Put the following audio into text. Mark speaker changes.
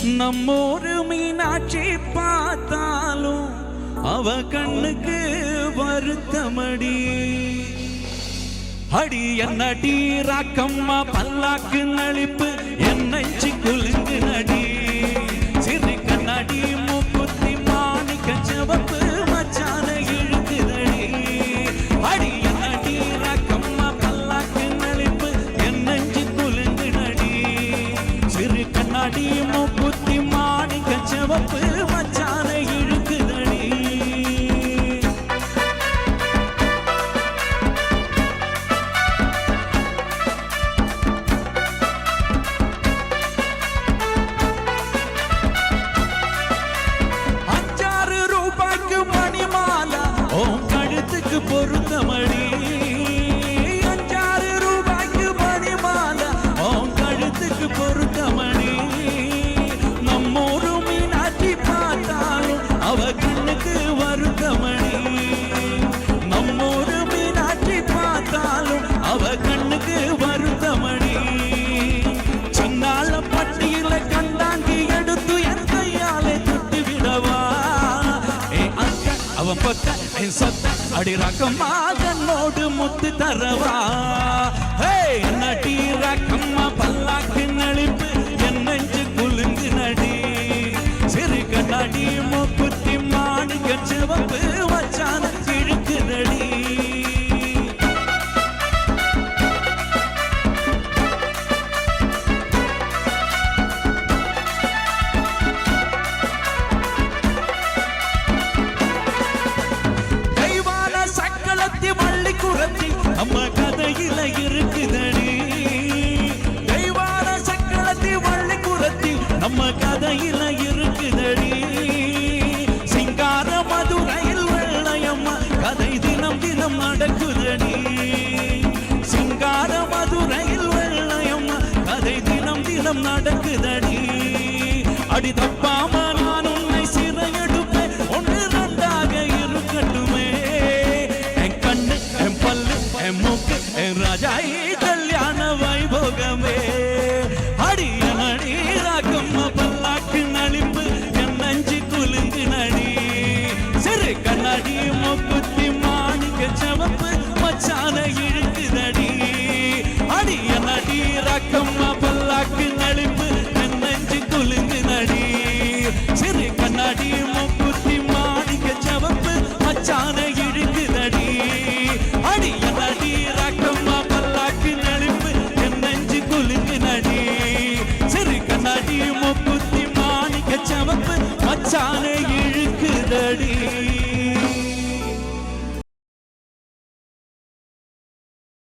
Speaker 1: நம்மோரு மீனாட்சி பார்த்தாலும் அவ கண்ணுக்கு வருத்தமடி. அடி என்னடி ராக்கம்மா பல்லாக்கு நளிப்பு என்னஞ்சி குலுங்கு நடி. சிறு கண்ணாடி மூக்குத்தி மாணிக்க சிவப்பு மச்சான இழுக்குதடி. அடி என்னடி ராக்கம்மா பல்லாக்கு நளிப்பு என்னஞ்சி குலுங்கு நடி. சிறு கண்ணாடி மூக்குத்தி மாணிக்க சிவப்பு மச்சான இழுக்குதடி. பொருத்தமடி 5-6 ரூபாய்க்கு மணிமாலை உன் கழுத்துக்கு பொருத்தமடி. நம்மோரு மீனாட்சி பார்த்தாலும் அவ கண்ணுக்கு வருத்தமடி. நம்மோரு மீனாட்சி பார்த்தாலும் அவ கண்ணுக்கு வருத்தமடி. சின்னால பட்டியல கண்டாங்கி எடுத்து என் கையாலே தொட்டு விடவா. அவன் பக்க என் சொத்த அடி ராக்கம்மா கண்ணோடு முத்து தரவா. நடி ராக்கம்மா பல்லாக்கு நளிப்பு என் நெஞ்சு குலுங்கு நடி. சிறு கண்ணாடி மூக்குத்தி மாணிக்க சிவப்பு வச்சான இழுக்கு நடி. வள்ளி குரத்தி நம்ம கதையில இருக்குதடி. தெய்வான சக்களத்தி வள்ளி குரத்தி நம்ம கதையில இருக்குதடி. சிங்கார மதுரையில் வெள்ளையம்மா கதை தினம் தினம் நடக்குதடி. சிங்கார மதுரையில் வெள்ளையம்மா கதை தினம் தினம் நடக்குதடி. அடி தப்பாம நான் உன்னை சிறையெடுப்பேன் ஒன்று ரெண்டாக இருக்கட்டுமே. மூக்கு ராஜாயி கல்யாண வைபோகமே. அடிய நடி ராக்கம்மா பல்லாக்கு நளிப்பு என் நஞ்சு குலுங்கு நடி. சிறு கண்ணாடி மூக்குத்தி மாணிக்க சிவப்பு மச்சான இழுக்குதடி. அடிய நடி ராக்கம்மா பல்லாக்கு நளிப்பு என் நஞ்சு குலுங்கு நடி. சிறு கண்ணாடி மூக்குத்தி மாணிக்க சிவப்பு மச்சான இழுக்குதடி. அடிய நடி ராக்கம்மா பல்லாக்கு நளிப்பு என் நெஞ்சு குலுங்கு நடி. சிறு கண்ணாடி மூக்குத்தி மாணிக்க சிவப்பு மச்சானே